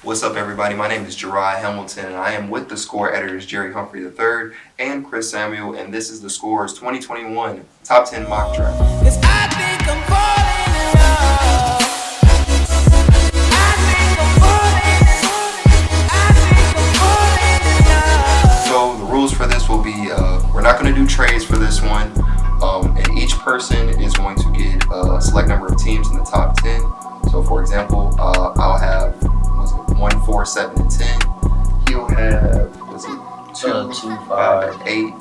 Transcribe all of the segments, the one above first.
What's up, everybody? My name is Jeriah Hamilton, and I am with the Score editors Jerry Humphrey III and Chris Samuel, and this is the Score's 2021 Top 10 Mock Draft. So the rules for this will be, we're not going to do trades for this one, and each person is going to get a select number of teams in the top 10. So for example, I'll have 1, 4, 7, and 10. He'll have 2, 5, 8,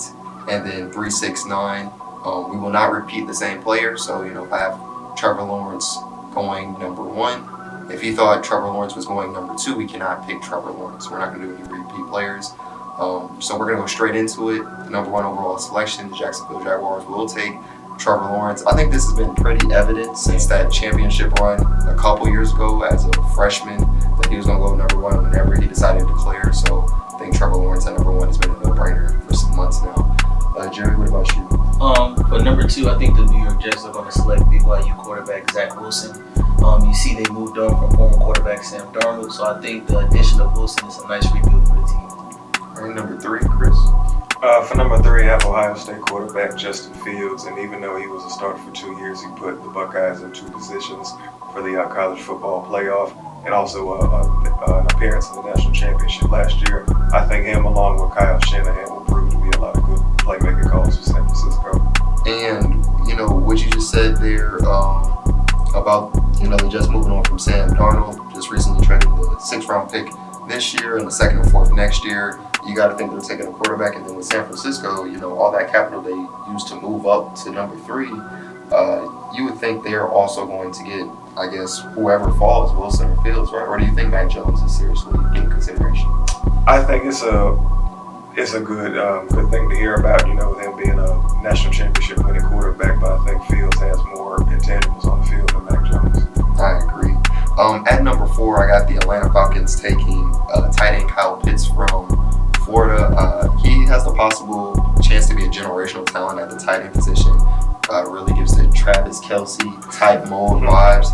and then 3, 6, 9. We will not repeat the same player. So if I have Trevor Lawrence going number 1, if he thought Trevor Lawrence was going number 2, we cannot pick Trevor Lawrence. We're not going to do any repeat players. So we're going to go straight into it. The number 1 overall selection, the Jacksonville Jaguars will take Trevor Lawrence. I think this has been pretty evident since that championship run a couple years ago as a freshman that he was going to go number 1 whenever he decided to declare. So I think Trevor Lawrence at number 1 has been a no-brainer for some months now. Jerry, what about you? For number 2, I think the New York Jets are going to select BYU quarterback Zach Wilson. You see they moved on from former quarterback Sam Darnold, so I think the addition of Wilson is a nice rebuild for the team. All right, number 3, Chris. For number 3, I have Ohio State quarterback Justin Fields, and even though he was a starter for 2 years, he put the Buckeyes in 2 positions for the college football playoff and also an appearance in the national championship last year. I think him, along with Kyle Shanahan, will prove to be a lot of good playmaking calls for San Francisco. And what you just said there about the Jets moving on from Sam Darnold, just recently traded the 6th-round pick this year and the 2nd and 4th next year. You got to think they're taking a quarterback, and then with San Francisco, all that capital they used to move up to number 3, you would think they're also going to get, I guess, whoever falls, Wilson or Fields, right? Or do you think Mac Jones is seriously in consideration? I think it's a good thing to hear about, with him being a national championship winning quarterback, but I think Fields has more intangibles on the field than Mac Jones. I agree. At number 4, I got the Atlanta Falcons taking tight end Kyle Pitts from Florida. He has the possible chance to be a generational talent at the tight end position. Really gives the Travis Kelce type mold vibes.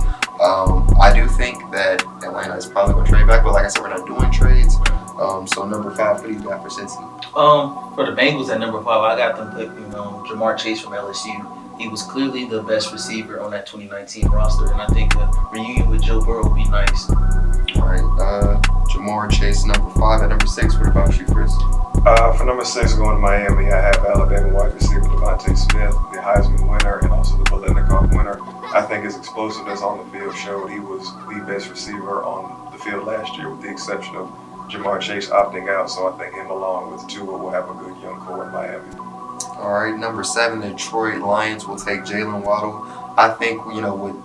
I do think that Atlanta is probably going to trade back, but like I said, we're not doing trades. So number 5, what do you got for Cincy? For the Bengals at number 5, I got them picking Jamar Chase from LSU. He was clearly the best receiver on that 2019 roster, and I think a reunion with Joe Burrow would be nice. All right, Jamar Chase, number 5. At number 6, what about you, Chris? For number 6, going to Miami, I have Alabama wide receiver Devontae Smith, the Heisman winner, and also the Biletnikoff winner. I think his explosiveness on the field showed he was the best receiver on the field last year, with the exception of Jamar Chase opting out. So I think him, along with Tua, will have a good young core in Miami. All right, number 7, the Detroit Lions will take Jalen Waddle. I think, with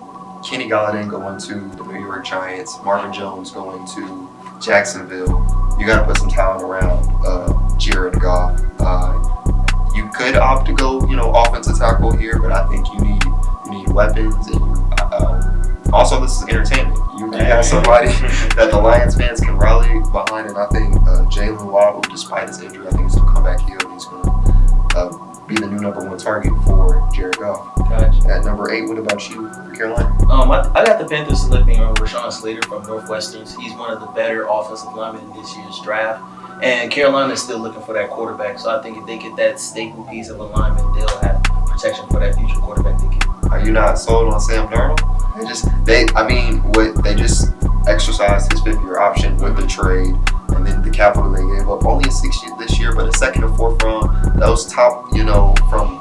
Kenny Galladay going to the New York Giants, Marvin Jones going to Jacksonville, you got to put some talent around Jared Goff. You could opt to go, offensive tackle here, but I think you need weapons, and also this is entertainment. You have somebody that the Lions fans can rally behind, and I think Jalen Waddle, despite his injury, I think he's going to come back healed. He's going to be the new number 1 target for Jared Goff. Gotcha. At number 8, what about you for Carolina? I got the Panthers selecting Rashawn Slater from Northwestern. He's one of the better offensive linemen in this year's draft. And Carolina is still looking for that quarterback. So I think if they get that staple piece of alignment, they'll have protection for that future quarterback they get. Are you not sold on Sam Darnold? They just exercised his 5th-year option with the trade, and then the capital they gave up. Only a 6th this year, but a 2nd and 4th round. Those top, from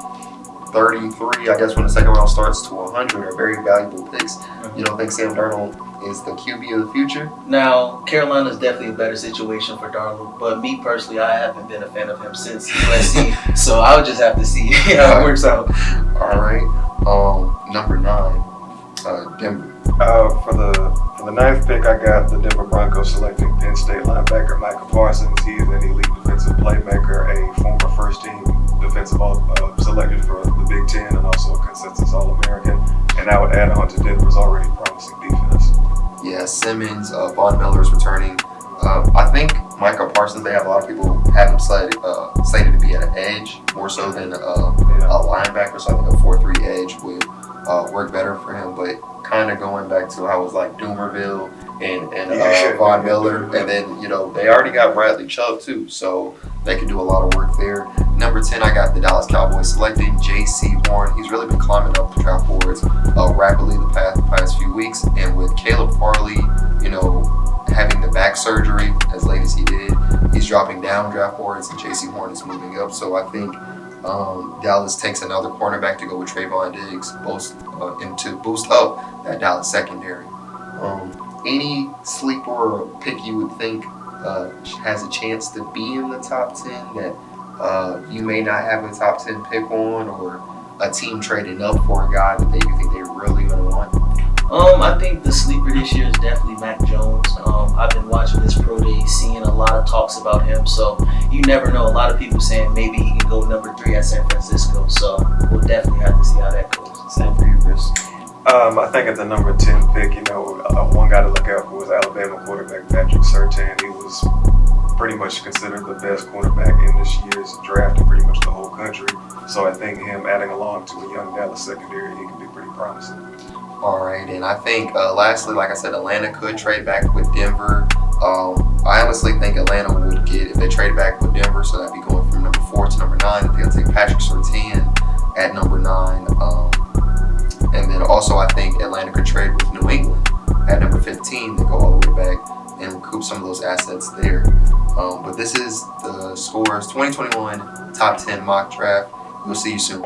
33, I guess when the 2nd round starts to 100, are very valuable picks. You don't think Sam Darnold is the QB of the future? Now, Carolina is definitely a better situation for Darnold, but me personally, I haven't been a fan of him since USC, so I would just have to see how it works out. All right. Number 9, Denver. For the 9th pick, I got the Denver Broncos selecting Penn State linebacker Micah Parsons. He is an elite defensive playmaker, a former first-team defensive selected for the Big Ten, and also a consensus All-American. And I would add on to Denver's already promising defense. Yeah, Simmons, Von Miller's returning. I think Micah Parsons, they have a lot of people have him slated to be at an edge more so than a linebacker. So I think a 4-3 edge would work better for him. But kind of going back to how it was like Doomerville and Von Miller, and then they already got Bradley Chubb too, so they can do a lot of work there. Number 10, I got the Dallas Cowboys selecting J.C. Horn. He's really been climbing up the draft boards rapidly the past few weeks, and with Caleb Farley, having the back surgery as late as he did, he's dropping down draft boards, and J.C. Horn is moving up. So I think Dallas takes another cornerback to go with Trayvon Diggs, to boost up that Dallas secondary. Any sleeper or pick you would think has a chance to be in the top 10 that you may not have a top 10 pick on, or a team trading up for a guy that you think they're really going to want? I think the sleeper this year is definitely Mac Jones. I've been watching this pro day, seeing a lot of talks about him. So you never know. A lot of people saying maybe he can go number 3 at San Francisco. So we'll definitely have to see how that goes. Same for you, Chris. I think at the number 10 pick, one guy to look out for was Alabama quarterback Patrick Surtain. He was pretty much considered the best cornerback in this year's draft in pretty much the whole country. So I think him adding along to a young Dallas secondary, he can be pretty promising. All right, and I think lastly, like I said, Atlanta could trade back with Denver. I honestly think Atlanta would get, if they trade back with Denver, so that'd be going from number 4 to number 9. They'll take Patrick Surtain at number 9. And then also I think Atlanta could trade with New England at number 15 to go all the way back and recoup some of those assets there. But this is theScore's 2021 Top 10 Mock Draft. We'll see you soon.